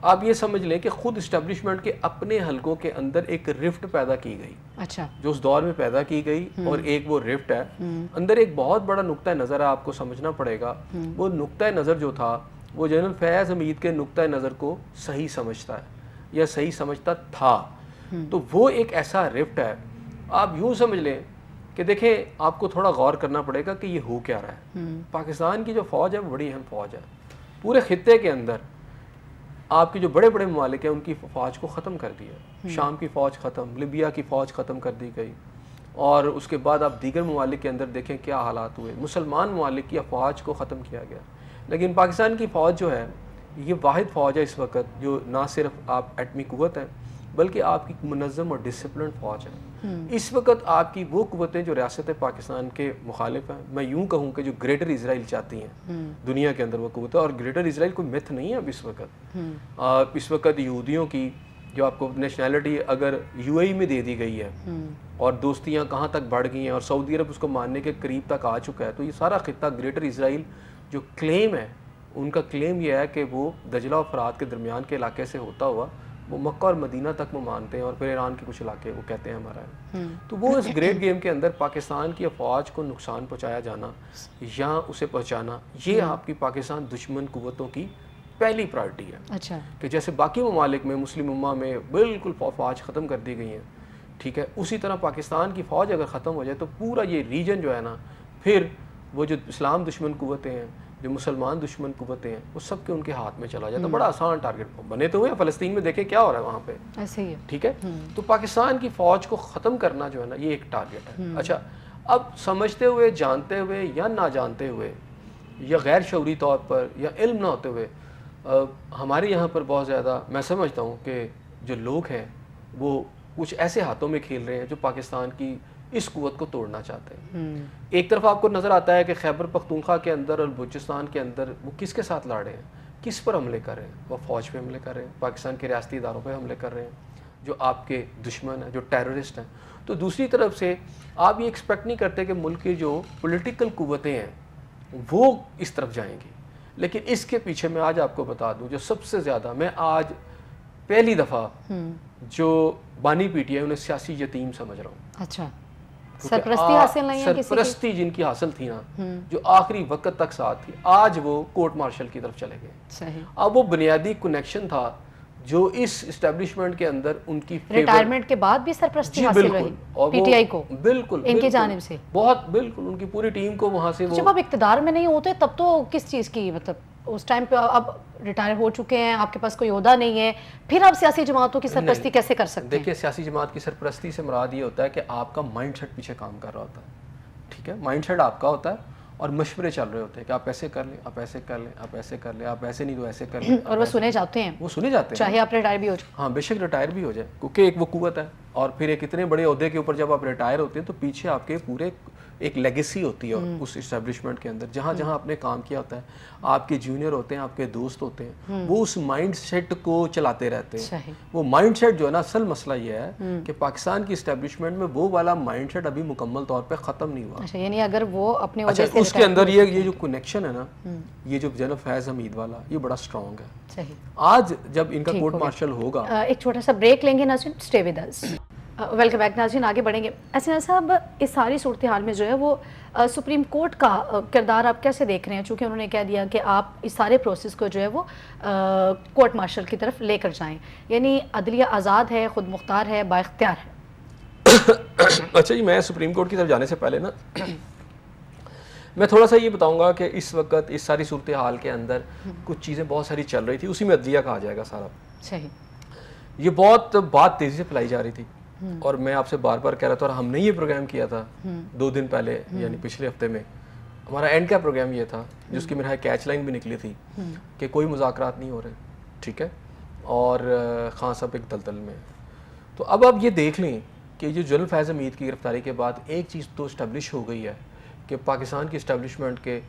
آپ یہ سمجھ لیں کہ خود اسٹیبلشمنٹ کے اپنے حلقوں کے اندر ایک رفٹ پیدا کی گئی, اچھا, جو اس دور میں پیدا کی گئی, اور ایک وہ رفٹ ہے اندر ایک بہت بڑا نقطہ نظر ہے, آپ کو سمجھنا پڑے گا. وہ نقطہ نظر جو تھا وہ جنرل فیض حمید کے نقطہ نظر کو صحیح سمجھتا ہے, یا صحیح سمجھتا تھا. تو وہ ایک ایسا رفٹ ہے, آپ یوں سمجھ لیں کہ دیکھیں آپ کو تھوڑا غور کرنا پڑے گا کہ یہ ہو کیا رہا ہے. پاکستان کی جو فوج ہے وہ بڑی اہم فوج ہے. پورے خطے کے اندر آپ کے جو بڑے بڑے ممالک ہیں ان کی فوج کو ختم کر دیا. شام کی فوج ختم, لیبیا کی فوج ختم کر دی گئی, اور اس کے بعد آپ دیگر ممالک کے اندر دیکھیں کیا حالات ہوئے. مسلمان ممالک کی فوج کو ختم کیا گیا, لیکن پاکستان کی فوج جو ہے یہ واحد فوج ہے اس وقت جو نہ صرف آپ ایٹمی قوت ہے بلکہ آپ کی منظم اور ڈسپلن فوج ہے. اس وقت آپ کی وہ قوتیں جو ریاست پاکستان کے مخالف ہیں, میں یوں کہوں کہ جو گریٹر اسرائیل چاہتی ہیں دنیا کے اندر وہ قوت ہے, اور گریٹر اسرائیل کوئی میتھ نہیں ہے اب اس وقت. اس وقت یہودیوں کی جو آپ کو نیشنلٹی اگر UAE میں دے دی گئی ہے, اور دوستیاں کہاں تک بڑھ گئی ہیں, اور سعودی عرب اس کو ماننے کے قریب تک آ چکا ہے, تو یہ سارا خطہ گریٹر اسرائیل جو کلیم ہے, ان کا کلیم یہ ہے کہ وہ دجلہ و فرات کے درمیان کے علاقے سے ہوتا ہوا وہ مکہ اور مدینہ تک وہ مانتے ہیں, اور پھر ایران کے کچھ علاقے وہ کہتے ہیں ہمارا ہے. تو وہ اس گریٹ گیم کے اندر پاکستان کی افواج کو نقصان پہنچایا جانا یا اسے پہنچانا, یہ آپ کی پاکستان دشمن قوتوں کی پہلی پرائرٹی ہے. اچھا کہ جیسے باقی ممالک میں مسلم امہ میں بالکل فوج ختم کر دی گئی ہیں, ٹھیک ہے, اسی طرح پاکستان کی فوج اگر ختم ہو جائے تو پورا یہ ریجن جو ہے نا, پھر وہ جو اسلام دشمن قوتیں ہیں, جو مسلمان دشمن قوتیں ہیں, وہ سب کے ان کے ہاتھ میں چلا جاتا ہے. بڑا آسان ٹارگٹ بنے تو ہوئے. فلسطین میں دیکھیں کیا ہو رہا ہے وہاں پہ, ایسے ہی ہے. ٹھیک ہے. تو پاکستان کی فوج کو ختم کرنا جو ہے نا, یہ ایک ٹارگٹ ہے. اچھا, اب سمجھتے ہوئے, جانتے ہوئے یا نہ جانتے ہوئے, یا غیر شعوری طور پر یا علم نہ ہوتے ہوئے, ہمارے یہاں پر بہت زیادہ میں سمجھتا ہوں کہ جو لوگ ہیں وہ کچھ ایسے ہاتھوں میں کھیل رہے ہیں جو پاکستان کی اس قوت کو توڑنا چاہتے ہیں. ایک طرف آپ کو نظر آتا ہے کہ خیبر پختونخوا کے اندر اور بلوچستان کے اندر وہ کس کے ساتھ لڑ رہے ہیں, کس پر حملے کر رہے ہیں, وہ فوج پہ حملے کر رہے ہیں, پاکستان کے ریاستی اداروں پہ حملے کر رہے ہیں جو آپ کے دشمن ہیں, جو ٹیررسٹ ہیں. تو دوسری طرف سے آپ یہ ایکسپیکٹ نہیں کرتے کہ ملک کی جو پولیٹیکل قوتیں ہیں وہ اس طرف جائیں گی. لیکن اس کے پیچھے میں آج آپ کو بتا دوں, جو سب سے زیادہ, میں آج پہلی دفعہ جو بانی پی ٹی آئی انہیں سیاسی یتیم سمجھ رہا ہوں. اچھا, سرپرستی حاصل نہیں ہے کسی کی, سرپرستی جن کی حاصل تھی نا, جو آخری وقت تک ساتھ تھی, آج وہ کورٹ مارشل کی طرف چلے گئے. صحیح. اب وہ بنیادی کنیکشن تھا جو اس اسٹیبلشمنٹ کے اندر ان کی ریٹائرمنٹ کے بعد بھی سرپرستی حاصل رہی پی ٹی آئی کو, بالکل ان کی جانب سے, بہت بالکل ان کی پوری ٹیم کو وہاں سے. جب آپ اقتدار میں نہیں ہوتے تب تو کس چیز کی, مطلب اس ٹائم پہ اب ریٹائر ہو چکے ہیں, آپ کے پاس کوئی عہدہ نہیں ہے, پھر آپ سیاسی جماعتوں کی سرپرستی کیسے کر سکتے ہیں؟ دیکھیے, سیاسی جماعت کی سرپرستی سے مراد یہ ہوتا ہے کہ آپ کا مائنڈ سیٹ پیچھے کام کر رہا ہوتا ہے. ٹھیک ہے, مائنڈ سیٹ آپ کا ہوتا ہے اور مشورے چل رہے ہوتے ہیں کہ آپ ایسے کر لیں, آپ ایسے کر لیں, آپ ایسے کر لیں, آپ ایسے نہیں تو ایسے کر لیں, اور وہ سنے جاتے ہیں, وہ سنے جاتے ہیں, چاہے آپ ریٹائر بھی ہو جائیں. ہاں بے شک ریٹائر بھی ہو جائے, کیونکہ ایک وہ قوت ہے. اور پھر ایک اتنے بڑے عہدے کے اوپر جب آپ ریٹائر ہوتے ہیں تو پیچھے آپ کے پورے ایک لیگیسی ہوتی ہے اس اسٹیبلشمنٹ کے اندر. جہاں جہاں آپ نے کام کیا ہوتا ہے, آپ کے جونیئر ہوتے ہیں, آپ کے دوست ہوتے ہیں, وہ اس مائنڈ سیٹ کو چلاتے رہتے ہیں. وہ مائنڈ سیٹ جو ہے نا, اصل مسئلہ یہ ہے کہ پاکستان کی اسٹیبلشمنٹ میں وہ والا مائنڈ سیٹ ابھی مکمل طور پہ ختم نہیں ہوا. اچھا, یعنی اگر وہ اپنے اچھا, اس کے اندر یہ جو کنیکشن ہے نا, یہ جو جناب فیض حمید والا, یہ بڑا اسٹرانگ ہے. صحیح. آج جب ان کا کورٹ مارشل ہوگا, ایک چھوٹا سا بریک لیں گے ناظرین, stay with us. Welcome back ناظرین, آگے بڑھیں گے. حسین صاحب, اس ساری صورتحال میں جو ہے وہ سپریم کورٹ کا کردار آپ کیسے دیکھ رہے ہیں, چونکہ انہوں نے کہہ دیا کہ آپ اس سارے پروسیس کو جو ہے وہ کورٹ مارشل کی طرف لے کر جائیں, یعنی عدلیہ آزاد ہے, خود مختار ہے, با اختیار ہے. اچھا جی, میں سپریم کورٹ کی طرف جانے سے پہلے نا میں تھوڑا سا یہ بتاؤں گا کہ اس وقت اس ساری صورتحال کے اندر کچھ چیزیں بہت ساری چل رہی تھی, اسی میں عدلیہ کہا جائے گا سارا. صحیح. یہ بہت بات تیزی سے پھیلائی جا رہی تھی, اور میں آپ سے بار بار کہہ رہا تھا, اور ہم نے یہ پروگرام کیا تھا 2 دن پہلے, یعنی پچھلے ہفتے میں ہمارا اینڈ کا پروگرام یہ تھا, جس کی میرا کیچ لائن بھی نکلی تھی کہ کوئی مذاکرات نہیں ہو رہے, ٹھیک ہے, اور خان صاحب ایک دلدل میں. تو اب آپ یہ دیکھ لیں کہ جو جنرل فیض حمید کی گرفتاری کے بعد ایک چیز تو اسٹیبلش ہو گئی ہے کہ پاکستان کی اسٹیبلشمنٹ کے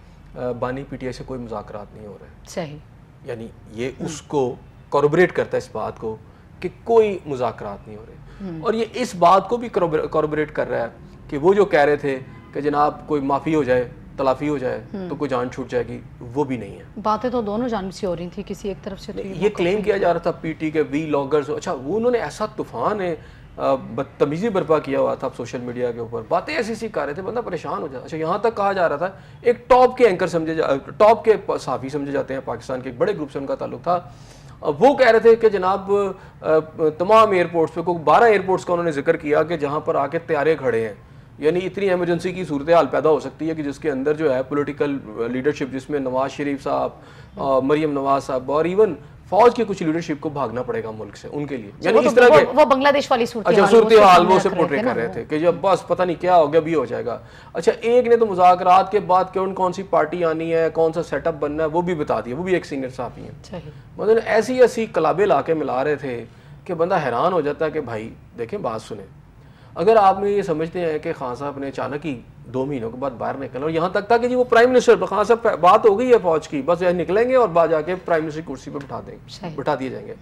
بانی پی ٹی آئی سے کوئی مذاکرات نہیں ہو رہے. صحیح. یعنی یہ اس کو کوربوریٹ کرتا ہے, اس بات کو کہ کوئی مذاکرات نہیں ہو رہے. اور یہ اس بات کو بھی کوربوریٹ کر رہا ہے کہ وہ جو کہہ رہے تھے کہ جناب کوئی معافی ہو جائے, تلافی ہو جائے تو کوئی جان چھوٹ جائے گی, وہ بھی نہیں ہے. باتیں تو دونوں جانب سے ہو رہی تھی, کسی ایک طرف سے. یہ کلیم کیا جا رہا تھا پی ٹی کے وی لاگرز, اچھا وہ انہوں نے ایسا طوفان ہے بدتمیزی برپا کیا ہوا تھا سوشل میڈیا کے اوپر, باتیں ایسی ایسی کر رہے تھے, بندہ پریشان ہو جاتا. اچھا, یہاں تک کہا جا رہا تھا, ایک ٹاپ کے اینکر سمجھے, ٹاپ کے صحافی سمجھے جاتے ہیں پاکستان کے, ایک بڑے گروپ سے ان کا تعلق تھا, وہ کہہ رہے تھے کہ جناب تمام ایئرپورٹس پہ, کوئی 12 ایئرپورٹس کا انہوں نے ذکر کیا کہ جہاں پر آ کے طیارے کھڑے ہیں, یعنی اتنی ایمرجنسی کی صورتحال پیدا ہو سکتی ہے کہ جس کے اندر جو ہے پولیٹیکل لیڈرشپ, جس میں نواز شریف صاحب, مریم نواز صاحب, اور ایون فوج کی کچھ لیڈرشپ کو بھاگنا پڑے گا ملک سے ان کے لیے. یعنی اس طرح کے وہ بنگلہ دیش والی صورتحال وہ سے پورٹری کر رہے تھے کہ جب بس پتہ نہیں کیا ہو گیا, بھی ہو جائے گا. اچھا, ایک نے تو مذاکرات کے بعد کون سی پارٹی آنی ہے, کون سا سیٹ اپ بننا ہے, وہ بھی بتا دیا, وہ بھی ایک سینئر صحافی ہیں. مطلب ایسی ایسی کلابے لا کے ملا رہے تھے کہ بندہ حیران ہو جاتا ہے کہ بھائی دیکھیں بات سنیں. اگر آپ نے یہ سمجھتے ہیں کہ خان صاحب نے اچانک ہی 2 مہینوں کے بعد باہر نکلنا, اور یہاں تک تھا کہ جی وہ پرائم منسٹر, خان صاحب بات ہو گئی ہے فوج کی, بس نکلیں گے اور بعد جا کے پرائم منسٹر کرسی پہ بٹھا دیے جائیں گے.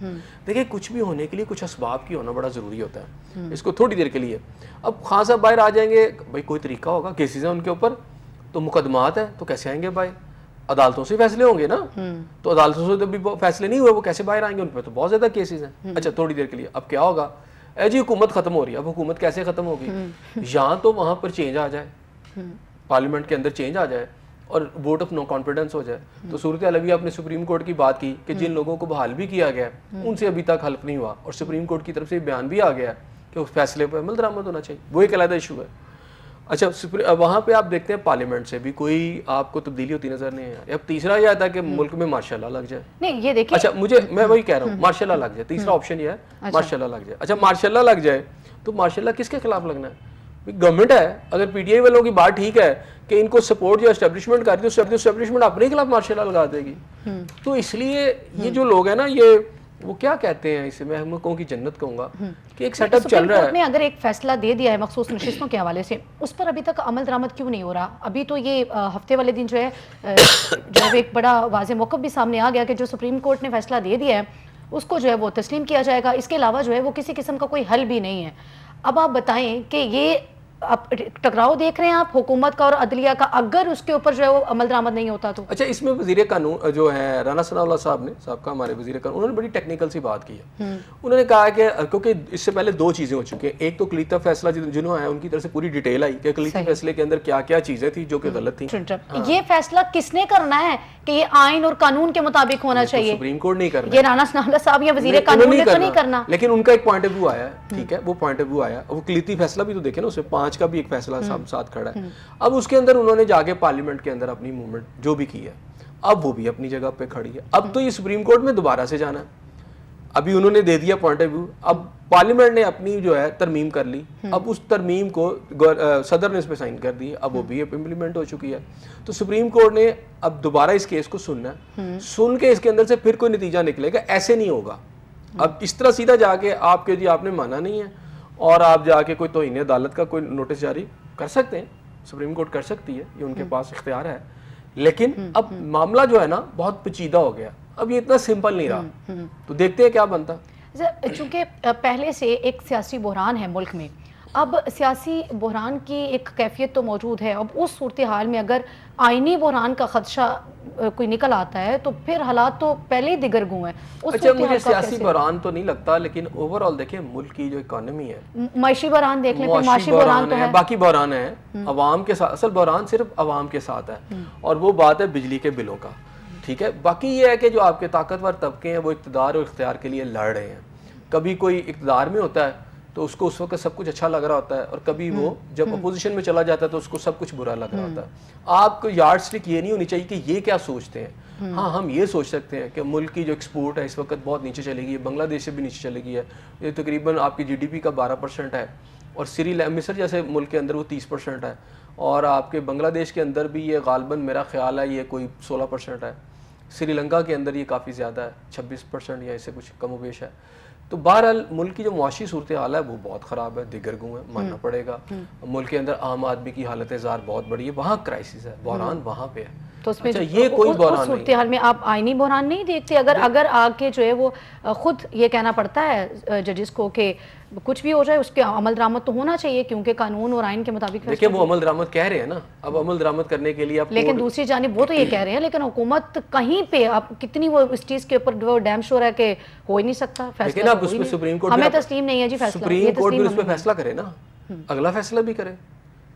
دیکھیں, کچھ بھی ہونے کے لیے کچھ اسباب کی ہونا بڑا ضروری ہوتا ہے, اس کو تھوڑی دیر کے لیے. اب خان صاحب باہر آ جائیں گے, بھائی کوئی طریقہ ہوگا, کیسز ہیں ان کے اوپر, تو مقدمات ہیں, تو کیسے آئیں گے بھائی, عدالتوں سے فیصلے ہوں گے نا, تو عدالتوں سے جب بھی فیصلے نہیں ہوئے وہ کیسے باہر آئیں گے, ان پہ تو بہت زیادہ کیسز ہیں. اچھا, تھوڑی دیر کے لیے اب کیا ہوگا, جی حکومت ختم ہو رہی ہے. اب حکومت کیسے ختم ہوگی, یہاں تو وہاں پر چینج آ جائے, پارلیمنٹ کے اندر چینج آ جائے, اور ووٹ آف نو کانفیڈنس ہو جائے. تو صورتحال ابھی آپ نے سپریم کورٹ کی بات کی کہ جن لوگوں کو بحال بھی کیا گیا ان سے ابھی تک حلف نہیں ہوا, اور سپریم کورٹ کی طرف سے بیان بھی آ گیا کہ اس فیصلے پہ عمل درآمد ہونا چاہیے. وہ ایک علیحدہ ایشو ہے. اچھا وہاں پہ آپ دیکھتے ہیں پارلیمنٹ سے بھی کوئی آپ کو تبدیلی ہوتی نظر نہیں آئی. اب تیسرا یہ آتا ہے کہ ملک میں ماشاء اللہ لگ جائے. نہیں یہ دیکھیں, اچھا میں وہی کہہ رہا ہوں, ماشاء اللہ لگ جائے. تیسرا آپشن یہ ہے ماشاء اللہ لگ جائے. اچھا ماشاء اللہ لگ جائے تو ماشاء اللہ کس کے خلاف لگنا ہے؟ گورنمنٹ ہے. اگر پی ٹی آئی والوں کی بات ٹھیک ہے کہ ان کو سپورٹ جو اسٹیبلشمنٹ کر رہی ہے, اسٹیبلشمنٹ اپنے خلاف ماشاء اللہ لگا دے گی. تو اس لیے یہ جو لوگ ہیں نا, یہ وہ کیا کہتے ہیں اسے, میں ہم کہوں کی جنت کہوں گا, کہ ایک سیٹ اپ چل رہا ہے. نے اگر ایک فیصلہ دے دیا ہے مخصوص نشستوں کے حوالے سے, اس پر ابھی تک عمل درآمد کیوں نہیں ہو رہا؟ ابھی تو یہ ہفتے والے دن جو ہے ایک بڑا واضح موقف بھی سامنے آ گیا کہ جو سپریم کورٹ نے فیصلہ دے دیا ہے اس کو جو ہے وہ تسلیم کیا جائے گا. اس کے علاوہ جو ہے وہ کسی قسم کا کوئی حل بھی نہیں ہے. اب آپ بتائیں کہ یہ اب ٹکراؤ دیکھ رہے ہیں آپ حکومت کا اور عدلیہ کا, اگر اس کے اوپر جو ہے وہ عمل درآمد نہیں ہوتا تو. اچھا اس میں وزیر قانون جو ہے رانا ثناء اللہ صاحب نے, صاحب کا ہمارے وزیر قانون, انہوں نے بڑی ٹیکنیکل سی بات کی ہے. انہوں نے کہا کہ کیونکہ اس سے پہلے دو چیزیں ہو چکی ہیں. ایک تو کلیتا فیصلہ جنہوں ہے ان کی طرف سے پوری ڈیٹیل آئی کہ کلیتا فیصلے کے اندر کیا کیا چیزیں تھی جو کہ غلط تھیں. یہ فیصلہ کس نے کرنا ہے کہ یہ آئین اور قانون کے مطابق ہونا چاہیے؟ سپریم کورٹ نہیں کرنا, یہ رانا ثناء اللہ صاحب یا وزیر قانون نے تو نہیں کرنا. لیکن ان کا ایک پوائنٹ آف ویو آیا ہے, ٹھیک ہے, وہ پوائنٹ آف ویو آیا. وہ کلیتی فیصلہ بھی تو دیکھیں نا, اس میں 5 کا بھی ایک فیصلہ ساتھ کھڑا ہے. اب اس کے اندر انہوں نے جا کے پارلیمنٹ کے اندر اپنی موومنٹ جو بھی کی ہے, اب وہ بھی اپنی جگہ پہ کھڑی ہے. اب تو یہ سپریم کورٹ میں دوبارہ سے جانا ہے. ابھی انہوں نے دے دیا پوائنٹ آف ویو, اب پارلیمنٹ نے اپنی جو ہے ترمیم کر لی. اب اس ترمیم کو صدر نے اس پہ سائن کر دی, اب وہ بھی امپلیمنٹ ہو چکی ہے. تو سپریم کورٹ نے اب دوبارہ اس کیس کو سننا ہے, سن کے اس کے اندر سے پھر کوئی نتیجہ نکلے گا. ایسے نہیں ہوگا. اب اس طرح سیدھا جا کے آپ کے جی آپ نے مانا نہیں ہے اور آپ جا کے کوئی توہین عدالت کا کوئی نوٹس جاری کر سکتے ہیں, سپریم کورٹ کر سکتی ہے, یہ ان کے پاس اختیار ہے. لیکن اب معاملہ جو ہے نا بہت پیچیدہ ہو گیا, اب یہ اتنا سمپل نہیں رہا. تو دیکھتے ہیں کیا بنتا. چونکہ پہلے سے ایک سیاسی بحران ہے ملک میں, اب سیاسی بحران کی ایک کیفیت تو موجود ہے. اب اس صورتحال میں اگر آئینی بحران کا خدشہ کوئی نکل آتا ہے تو پھر حالات تو پہلے ہی دیگرگوں ہیں. اچھا مجھے سیاسی بحران تو نہیں لگتا, لیکن اوور آل دیکھیں ملک کی جو اکانومی ہے, معاشی بحران دیکھ لیں, پھر معاشی بحران تو ہے, باقی بحران ہے عوام کے ساتھ. اصل بحران صرف عوام کے ساتھ ہے, اور وہ بات ہے بجلی کے بلوں کا, ٹھیک ہے. باقی یہ ہے کہ جو آپ کے طاقتور طبقے ہیں وہ اقتدار اور اختیار کے لیے لڑ رہے ہیں. کبھی کوئی اقتدار میں ہوتا ہے تو اس کو اس وقت سب کچھ اچھا لگ رہا ہوتا ہے, اور کبھی وہ جب اپوزیشن میں چلا جاتا ہے تو اس کو سب کچھ برا لگ رہا ہوتا ہے. آپ کو یارڈ سٹک یہ نہیں ہونی چاہیے کہ یہ کیا سوچتے ہیں. ہاں ہم یہ سوچ سکتے ہیں کہ ملک کی جو ایکسپورٹ ہے اس وقت بہت نیچے چلے گئی ہے, بنگلہ دیش سے بھی نیچے چلے گئی ہے. یہ تقریباً آپ کی جی ڈی پی کا 12% ہے, اور مصر جیسے ملک کے اندر وہ 30% ہے, اور آپ کے بنگلہ دیش کے اندر بھی یہ غالباً میرا خیال ہے یہ کوئی 16% ہے. سری لنکا کے اندر یہ کافی زیادہ ہے, 26% یا اسے کچھ کم و بیش ہے. تو بہرحال ملک کی جو معاشی صورتحال ہے وہ بہت خراب ہے, دیگرگوں ہے, ماننا پڑے گا. ملک کے اندر عام آدمی کی حالت زار بہت بڑی ہے, وہاں کرائسس ہے, بحران وہاں پہ ہے. تو اس میں یہ کوئی بحران نہیں. صورتحال میں آپ آئینی بحران نہیں دیکھتے؟ اگر آگے جو ہے وہ خود یہ کہنا پڑتا ہے ججز کو کہ کچھ بھی ہو جائے اس کے عمل درآمد تو ہونا چاہیے کیونکہ قانون اور آئین کے مطابق. دیکھیں وہ عمل درآمد کہہ رہے ہیں نا, اب عمل درآمد کرنے کے لیے آپ, لیکن دوسری جانب وہ تو یہ کہہ رہے ہیں لیکن حکومت کہیں پہ آپ کتنی وہ اس چیز کے اوپر وہ ڈیم شور ہے کہ ہو ہی نہیں سکتا فیصلہ. لیکن اب اس پہ سپریم کورٹ ہمیں تسلیم نہیں ہے جی فیصلہ, سپریم کورٹ بھی اس پہ فیصلہ کرے نا, اگلا فیصلہ بھی کرے,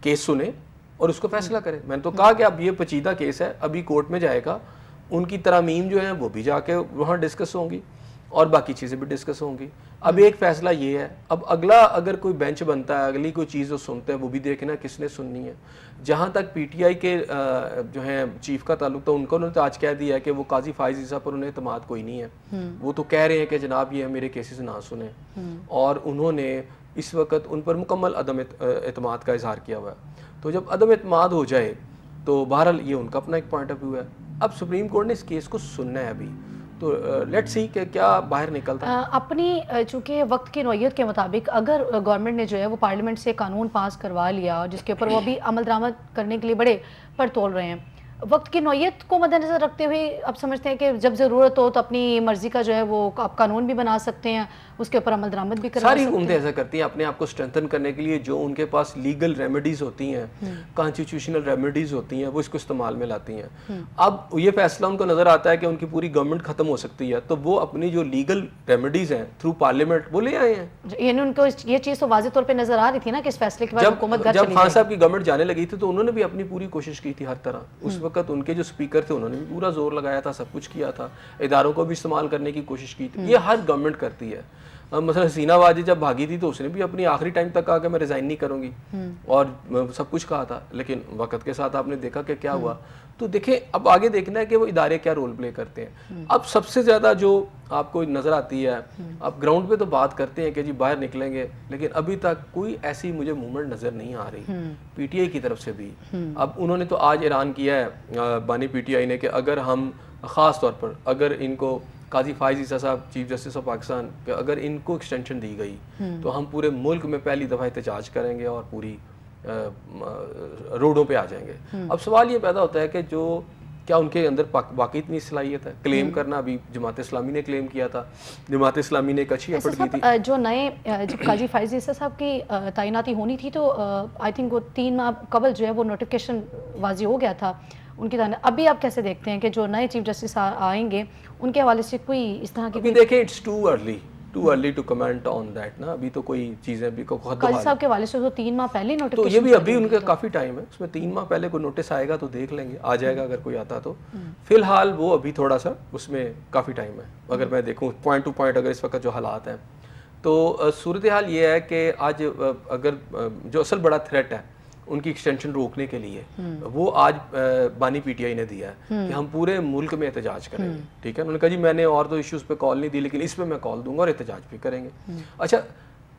کیس سنے اور اس کو فیصلہ کرے. میں نے تو کہا کہ اب یہ پیچیدہ کیس ہے, ابھی کورٹ میں جائے گا, ان کی ترامیم جو ہیں وہ بھی جا کے وہاں ڈسکس ہوں گی, اور باقی چیزیں بھی ڈسکس ہوں گی. اب ایک فیصلہ یہ ہے, اب اگلا اگر کوئی بینچ بنتا ہے, اگلی کوئی چیز وہ سنتے ہیں, وہ بھی دیکھنا کس نے سننی ہے. جہاں تک پی ٹی آئی کے جو ہیں چیف کا تعلق تھا, ان کو انہوں نے آج کہہ دیا ہے کہ وہ قاضی فائز عیسیٰ پر انہیں اعتماد کوئی نہیں ہے. وہ تو کہہ رہے ہیں کہ جناب یہ میرے کیسز نہ سنیں, اور انہوں نے اس وقت ان پر مکمل عدم اعتماد کا اظہار کیا ہوا ہے. تو جب عدم اعتماد ہو جائے تو بہرحال یہ ان کا اپنا ایک پوائنٹ آف ویو ہے. اب سپریم کورٹ نے اس کیس کو سننا ہے ابھی, تو لیٹ سی کہ کیا باہر نکلتا ہے. اپنی چونکہ وقت کی نوعیت کے مطابق اگر گورنمنٹ نے جو ہے وہ پارلیمنٹ سے قانون پاس کروا لیا جس کے اوپر وہ ابھی عمل درآمد کرنے کے لیے بڑے پر تول رہے ہیں, وقت کی نوعیت کو مد نظر رکھتے ہوئے اب سمجھتے ہیں کہ جب ضرورت ہو تو اپنی مرضی کا جو ہے وہ آپ قانون بھی بنا سکتے ہیں, اس کے اوپر عمل درآمد بھی کروا سکتے ہیں. ساری حکومتیں ایسا کرتی ہیں اپنے آپ کو اسٹرینتھن کرنے کے لیے, جو ان کے پاس لیگل ریمیڈیز ہوتی ہیں, کانسٹیٹیوشنل ریمیڈیز ہوتی ہیں, وہ اس کو استعمال میں لاتی ہیں. اب یہ فیصلہ ان کو نظر آتا ہے کہ ان کی پوری گورنمنٹ ختم ہو سکتی ہے, تو وہ اپنی جو لیگل ریمیڈیز ہیں تھرو پارلیمنٹ وہ لے آئے ہیں. یعنی ان کو یہ چیز تو واضح طور پہ نظر آ رہی تھی نا کہ اس فیصلے کے بعد حکومت جب خان صاحب کی گورنمنٹ جانے لگی تھی تو انہوں نے بھی اپنی پوری کوشش کی تھی ہر طرح. اس وقت وقت ان کے جو اسپیکر تھے انہوں نے بھی پورا زور لگایا تھا, سب کچھ کیا تھا, اداروں کو بھی استعمال کرنے کی کوشش کی تھی. یہ ہر گورنمنٹ کرتی ہے. مثلا حسینہ واجد جب بھاگی تھی تو اس نے بھی اپنی آخری ٹائم تک کہا کہ میں ریزائن نہیں کروں گی, اور سب کچھ کہا تھا, لیکن وقت کے ساتھ آپ نے دیکھا کہ کیا ہوا. تو دیکھیں اب آگے دیکھنا ہے کہ وہ ادارے کیا رول پلے کرتے ہیں. اب سب سے زیادہ جو آپ کو نظر آتی ہے, اب گراؤنڈ پہ تو بات کرتے ہیں کہ جی باہر نکلیں گے, لیکن ابھی تک کوئی ایسی مجھے موومنٹ نظر نہیں آ رہی پی ٹی آئی کی طرف سے بھی. اب انہوں نے تو آج اعلان کیا ہے بانی پی ٹی آئی نے کہ اگر ہم خاص طور پر اگر ان کو قاضی فائز عیسیٰ صاحب چیف جسٹس آف پاکستان کہ اگر ان کو ایکسٹینشن دی گئی تو ہم پورے ملک میں پہلی دفعہ احتجاج کریں گے اور پوری روڈوں پہ آ جائیں گے. اب سوال یہ پیدا ہوتا ہے کہ جو کیا ان کے اندر واقعی اتنی صلاحیت ہے کلیم کرنا. ابھی جماعت اسلامی نے کلیم کیا تھا, جماعت اسلامی نے ایک اچھی ایفرٹ کی تھی. جو نئے جب قاضی فائز عیسیٰ صاحب کی تعیناتی ہونی تھی تو آئی تھنک وہ 3 ماہ قبل جو ہے وہ نوٹیفکیشن واضح ہو گیا تھا ان کی تعینات. ابھی آپ کیسے دیکھتے ہیں کہ جو نئے چیف جسٹس آئیں گے ان کے حوالے سے کوئی اس طرح کی؟ ابھی دیکھیں it's too early to comment on that نا. ابھی تو کوئی چیزیں بھی قاضی صاحب کے حوالے سے تو 3 ماہ پہلے تو نوٹیفکیشن, یہ بھی ابھی ان کا کافی ٹائم ہے, اس میں 3 ماہ پہلے کوئی نوٹس آئے گا تو دیکھ لیں گے, آ جائے گا اگر کوئی آتا تو. فی الحال وہ ابھی تھوڑا سا اس میں کافی ٹائم ہے. اگر میں دیکھوں پوائنٹ ٹو پوائنٹ اگر اس وقت جو حالات ہیں تو صورتحال یہ ہے کہ آج اگر جو اصل بڑا تھریٹ ہے ان کی ایکسٹینشن روکنے کے لیے وہ آج بانی پی ٹی آئی نے دیا ہے کہ ہم پورے ملک میں احتجاج کریں گے. ٹھیک ہے, انہوں نے کہا جی میں نے اور تو ایشوز پہ کال نہیں دی لیکن اس پہ میں کال دوں گا اور احتجاج بھی کریں گے. اچھا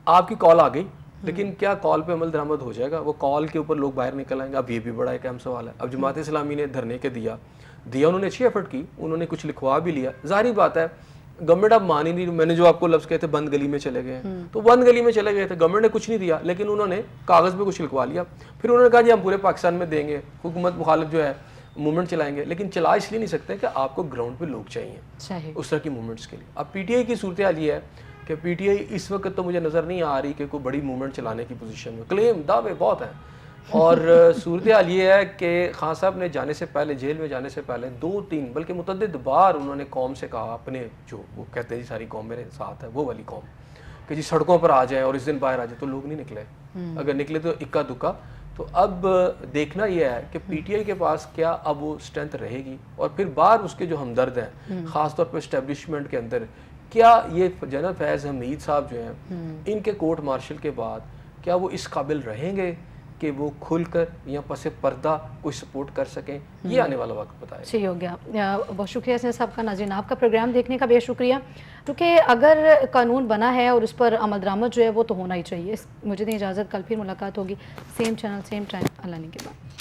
آپ کی کال آ گئی لیکن کیا کال پہ عمل درآمد ہو جائے گا؟ وہ کال کے اوپر لوگ باہر نکل آئیں گے. اب یہ بھی بڑا ایک اہم سوال ہے. اب جماعت اسلامی نے دھرنے کے دیا انہوں نے اچھی ایفرٹ کی, انہوں نے کچھ لکھوا بھی لیا. ظاہری بات ہے گورنمنٹ اب مان ہی نہیں. میں نے جو آپ کو لفظ کہے تھے بند گلی میں چلے گئے ہیں, تو بند گلی میں چلے گئے تھے, گورنمنٹ نے کچھ نہیں دیا لیکن انہوں نے کاغذ پہ کچھ لکھوا لیا. پھر انہوں نے کہا جی ہم پورے پاکستان میں دیں گے, حکومت مخالف جو ہے موومنٹ چلائیں گے, لیکن چلا اس لیے نہیں سکتے کہ آپ کو گراؤنڈ پہ لوگ چاہیے اس طرح کی موومنٹس کے لیے. اب پی ٹی آئی کی صورتحال یہ ہے کہ پی ٹی آئی اس وقت تو مجھے نظر نہیں آ رہی کہ کوئی بڑی موومنٹ چلانے کی پوزیشن میں. کلیم دعوے بہت ہیں, اور صورتحال یہ ہے کہ خان صاحب نے جانے سے پہلے, جیل میں جانے سے پہلے 2-3 بلکہ متعدد بار انہوں نے قوم سے کہا, اپنے جو وہ کہتے ہیں جی ساری قوم میرے ساتھ ہے, وہ والی قوم, کہ جی سڑکوں پر آ جائیں اور اس دن باہر آ جائیں. تو لوگ نہیں نکلے, اگر نکلے تو اکا دکا. تو اب دیکھنا یہ ہے کہ پی ٹی آئی کے پاس کیا اب وہ اسٹرینتھ رہے گی, اور پھر باہر اس کے جو ہمدرد ہیں خاص طور پہ اسٹیبلشمنٹ کے اندر, کیا یہ جنرل فیض حمید صاحب جو ہیں ان کے کورٹ مارشل کے بعد کیا وہ اس قابل رہیں گے کہ وہ کھل کر یا پس پردہ کوئی سپورٹ کر سکیں؟ یہ آنے والا وقت بتائے. صحیح ہو گیا. بہت شکریہ حسین صاحب کا. ناظرین آپ کا پروگرام دیکھنے کا بے شکریہ. کیونکہ اگر قانون بنا ہے اور اس پر عمل درآمد جو ہے وہ تو ہونا ہی چاہیے. مجھے دیں اجازت, کل پھر ملاقات ہوگی, سیم چینل سیم ٹائم. اللہ نے کے بعد.